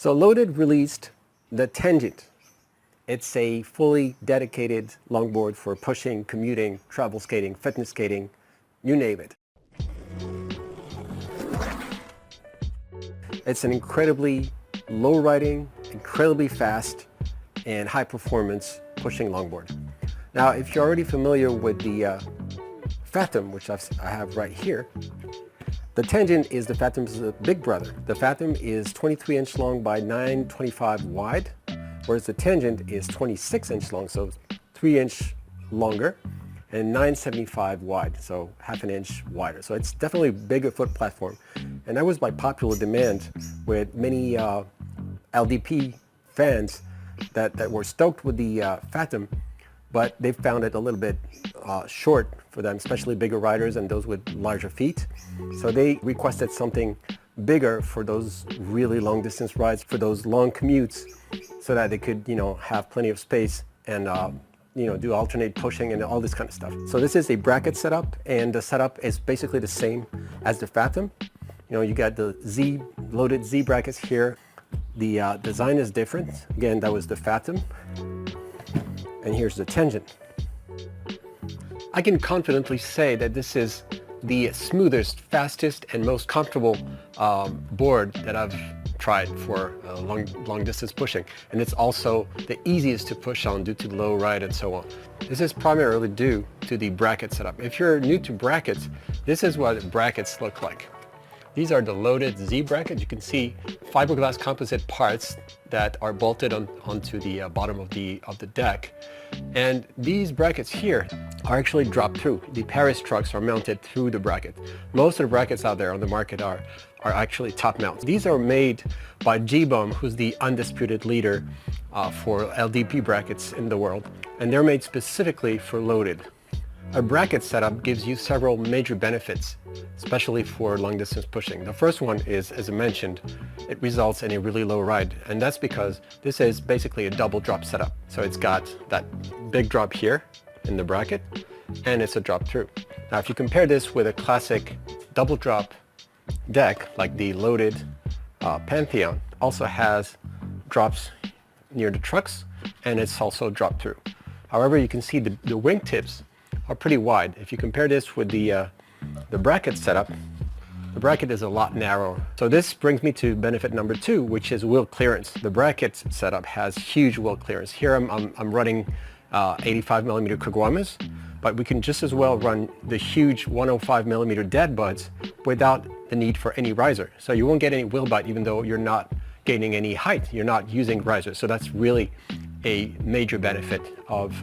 So Loaded released the Tangent. It's a fully dedicated longboard for pushing, commuting, travel skating, fitness skating, you name it. It's an incredibly low riding, incredibly fast, and high performance pushing longboard. Now, if you're already familiar with the Fathom, which I have right here, the Tangent is the Fathom's big brother. The Fathom is 23-inch long by 9.25 wide, whereas the Tangent is 26-inch long, so 3-inch longer, and 9.75 wide, so half an inch wider. So it's definitely a bigger foot platform. And that was by popular demand with many LDP fans that were stoked with the Fathom, but they found it a little bit short for them, especially bigger riders and those with larger feet. So they requested something bigger for those really long distance rides, for those long commutes, so that they could, have plenty of space and, do alternate pushing and all this kind of stuff. So this is a bracket setup, and the setup is basically the same as the Fathom. You got the loaded Z brackets here. The design is different. Again, that was the Fathom. And here's the Tangent. I can confidently say that this is the smoothest, fastest, and most comfortable board that I've tried for long distance pushing. And it's also the easiest to push on due to the low ride and so on. This is primarily due to the bracket setup. If you're new to brackets, this is what brackets look like. These are the Loaded Z brackets. You can see fiberglass composite parts that are bolted onto the bottom of the deck. And these brackets here are actually drop through. The Paris trucks are mounted through the bracket. Most of the brackets out there on the market are actually top mounts. These are made by G-Bum, who's the undisputed leader for LDP brackets in the world. And they're made specifically for Loaded. A bracket setup gives you several major benefits, especially for long distance pushing. The first one is, as I mentioned, it results in a really low ride, and that's because this is basically a double drop setup. So it's got that big drop here in the bracket, and it's a drop through. Now, if you compare this with a classic double drop deck, like the Loaded Pantheon, also has drops near the trucks, and it's also drop through. However, you can see the wingtips are pretty wide. If you compare this with the bracket setup, the bracket is a lot narrower. So this brings me to benefit number 2, which is wheel clearance. The bracket setup has huge wheel clearance. Here I'm running 85 millimeter Kaguamas, but we can just as well run the huge 105 millimeter Dad Bods without the need for any riser. So you won't get any wheel bite even though you're not gaining any height. You're not using risers. So that's really a major benefit of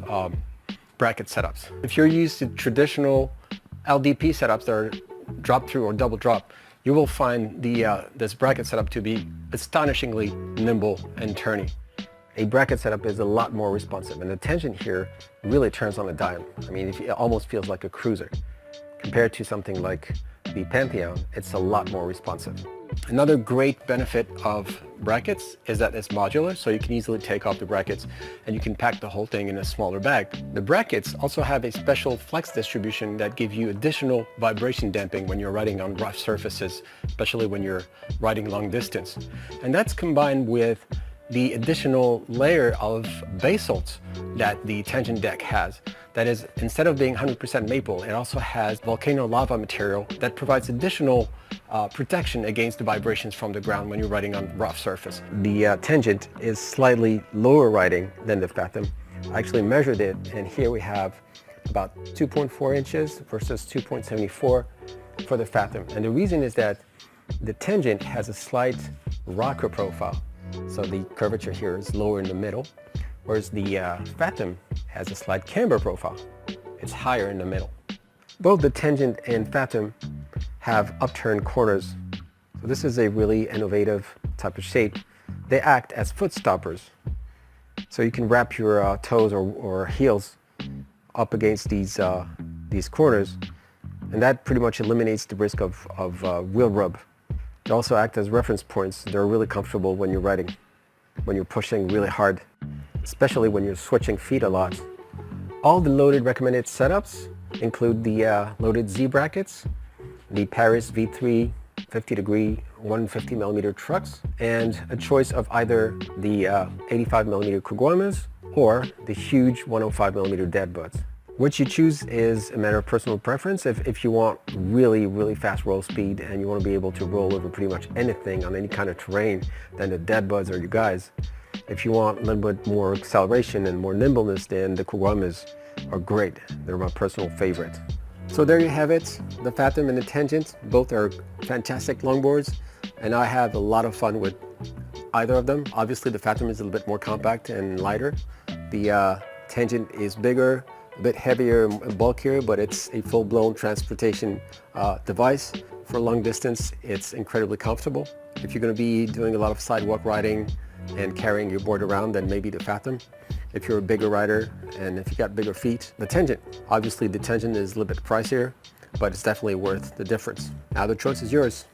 bracket setups. If you're used to traditional LDP setups that are drop through or double drop, you will find this bracket setup to be astonishingly nimble and turny. A bracket setup is a lot more responsive, and the Tangent here really turns on a dime. I mean, it almost feels like a cruiser. Compared to something like the Pantheon, it's a lot more responsive. Another great benefit of brackets is that it's modular, so you can easily take off the brackets and you can pack the whole thing in a smaller bag. The brackets also have a special flex distribution that gives you additional vibration damping when you're riding on rough surfaces, especially when you're riding long distance. And that's combined with the additional layer of basalt that the Tangent deck has. That is, instead of being 100% maple, it also has volcano lava material that provides additional protection against the vibrations from the ground when you're riding on rough surface. The Tangent is slightly lower riding than the Fathom. I actually measured it, and here we have about 2.4 inches versus 2.74 for the Fathom. And the reason is that the Tangent has a slight rocker profile. So the curvature here is lower in the middle, whereas the Fathom has a slight camber profile. It's higher in the middle. Both the Tangent and Fathom have upturned corners. So this is a really innovative type of shape. They act as foot stoppers. So you can wrap your toes or heels up against these corners, and that pretty much eliminates the risk of wheel rub. They also act as reference points. They're really comfortable when you're riding, when you're pushing really hard, especially when you're switching feet a lot. All the Loaded recommended setups include the Loaded Z brackets, the Paris V3 50-degree 150mm trucks, and a choice of either the 85mm Kuguamas or the huge 105mm Dad Bods. What you choose is a matter of personal preference. If you want really fast roll speed and you want to be able to roll over pretty much anything on any kind of terrain, then the Dad Bods are you guys. If you want a little bit more acceleration and more nimbleness, then the Kuguamas are great. They're my personal favorite. So there you have it, the Fathom and the Tangent. Both are fantastic longboards, and I have a lot of fun with either of them. Obviously the Fathom is a little bit more compact and lighter. The Tangent is bigger, a bit heavier and bulkier, but it's a full-blown transportation device. For long distance, it's incredibly comfortable. If you're going to be doing a lot of sidewalk riding and carrying your board around, then maybe the Fathom. If you're a bigger rider and if you got bigger feet, the Tangent. Obviously the Tangent is a little bit pricier, but it's definitely worth the difference. Now the choice is yours.